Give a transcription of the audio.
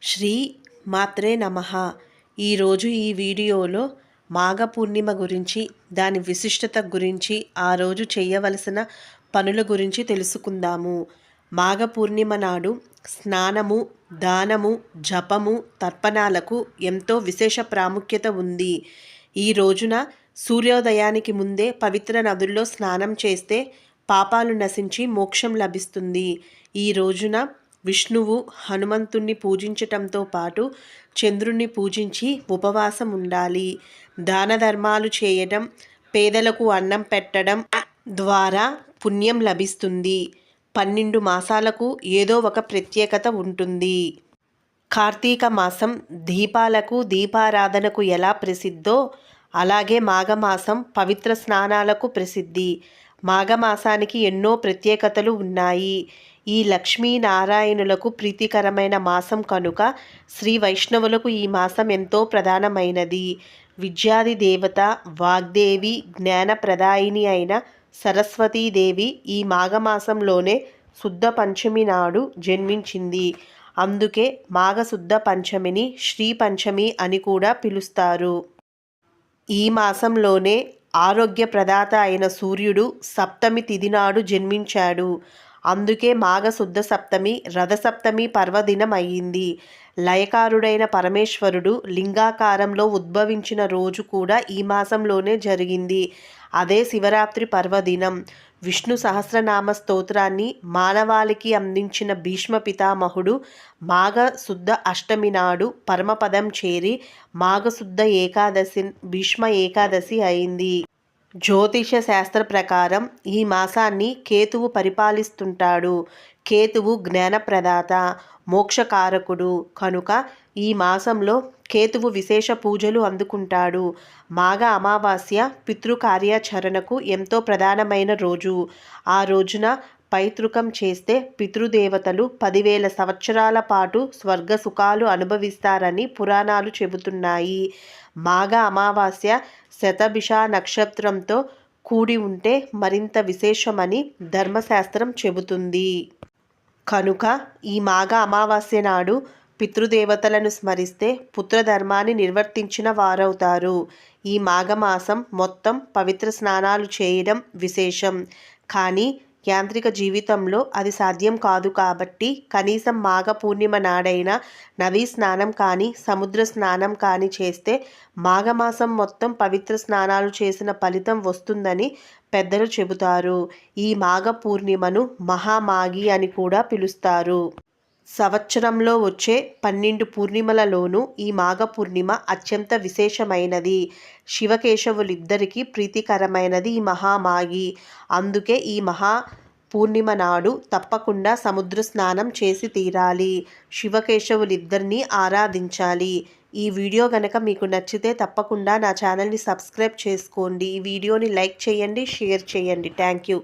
శ్రీ మాత్రే నమః. ఈరోజు ఈ వీడియోలో మాఘ పూర్ణిమ గురించి, దాని విశిష్టత గురించి, ఆ రోజు చేయవలసిన పనుల గురించి తెలుసుకుందాము. మాఘ పూర్ణిమ నాడు స్నానము, దానము, జపము, తర్పణాలకు ఎంతో విశేష ప్రాముఖ్యత ఉంది. ఈ రోజున సూర్యోదయానికి ముందే పవిత్ర నదుల్లో స్నానం చేస్తే పాపాలు నశించి మోక్షం లభిస్తుంది. ఈ రోజున విష్ణువు హనుమంతుణ్ణి పూజించటంతో పాటు చంద్రుణ్ణి పూజించి ఉపవాసం ఉండాలి. దాన ధర్మాలు చేయడం, పేదలకు అన్నం పెట్టడం ద్వారా పుణ్యం లభిస్తుంది. 12 మాసాలకు ఏదో ఒక ప్రత్యేకత ఉంటుంది. కార్తీక మాసం దీపాలకు, దీపారాధనకు ఎలా ప్రసిద్ధో అలాగే మాఘమాసం పవిత్ర స్నానాలకు ప్రసిద్ధి. మాఘమాసానికి ఎన్నో ప్రత్యేకతలు ఉన్నాయి. ఈ లక్ష్మీనారాయణులకు ప్రీతికరమైన మాసం కనుక శ్రీ వైష్ణవులకు ఈ మాసం ఎంతో ప్రధానమైనది. విద్యాది దేవత, వాగ్దేవి, జ్ఞానప్రదాయిని అయిన సరస్వతీదేవి ఈ మాఘమాసంలోనే శుద్ధ పంచమి నాడు జన్మించింది. అందుకే మాఘశుద్ధ పంచమిని శ్రీ పంచమి అని కూడా పిలుస్తారు. ఈ మాసంలోనే ఆరోగ్య ప్రదాత అయిన సూర్యుడు సప్తమి తిథి నాడు జన్మించాడు. అందుకే మాఘశుద్ధ సప్తమి రథసప్తమి పర్వదినం అయ్యింది. లయకారుడైన పరమేశ్వరుడు లింగాకారంలో ఉద్భవించిన రోజు కూడా ఈ మాసంలోనే జరిగింది. అదే శివరాత్రి పర్వదినం. విష్ణు సహస్రనామ స్తోత్రాన్ని మానవాళికి అందించిన భీష్మ పితామహుడు మాఘ శుద్ధ అష్టమి నాడు పరమపదం చేరి మాఘశుద్ధ ఏకాదశి భీష్మ ఏకాదశి అయింది. జ్యోతిష శాస్త్ర ప్రకారం ఈ మాసాన్ని కేతువు పరిపాలిస్తుంటాడు. కేతువు జ్ఞానప్రదాత, మోక్షకారకుడు కనుక ఈ మాసంలో కేతువు విశేష పూజలు అందుకుంటాడు. మాఘ అమావాస్య పితృకార్యాచరణకు ఎంతో ప్రధానమైన రోజు. ఆ రోజున పైతృకం చేస్తే పితృదేవతలు 10,000 సంవత్సరాల పాటు స్వర్గ సుఖాలు అనుభవిస్తారని పురాణాలు చెబుతున్నాయి. మాఘ అమావాస్య శతభిష నక్షత్రంతో కూడి ఉంటే మరింత విశేషమని ధర్మశాస్త్రం చెబుతుంది. కనుక ఈ మాఘ అమావాస్య నాడు పితృదేవతలను స్మరిస్తే పుత్రధర్మాన్ని నిర్వర్తించిన వారవుతారు. ఈ మాఘమాసం మొత్తం పవిత్ర స్నానాలు చేయడం విశేషం. కానీ యాంత్రిక జీవితంలో అది సాధ్యం కాదు కాబట్టి కనీసం మాఘ పూర్ణిమ నాడైనా నదీ స్నానం కానీ, సముద్ర స్నానం కానీ చేస్తే మాఘమాసం మొత్తం పవిత్ర స్నానాలు చేసిన ఫలితం వస్తుందని పెద్దలు చెబుతారు. ఈ మాఘ పూర్ణిమను మహామాఘి అని కూడా పిలుస్తారు. సంవత్సరంలో వచ్చే 12 పూర్ణిమలలోనూ ఈ మాఘ పూర్ణిమ అత్యంత విశేషమైనది. శివకేశవులిద్దరికీ ప్రీతికరమైనది ఈ మహామాఘి. అందుకే ఈ మహా పూర్ణిమ నాడు తప్పకుండా సముద్ర స్నానం చేసి తీరాలి. శివకేశవులిద్దరినీ ఆరాధించాలి. ఈ వీడియో గనక మీకు నచ్చితే తప్పకుండా నా ఛానల్ని సబ్స్క్రైబ్ చేసుకోండి. ఈ వీడియోని లైక్ చేయండి, షేర్ చేయండి. Thank you.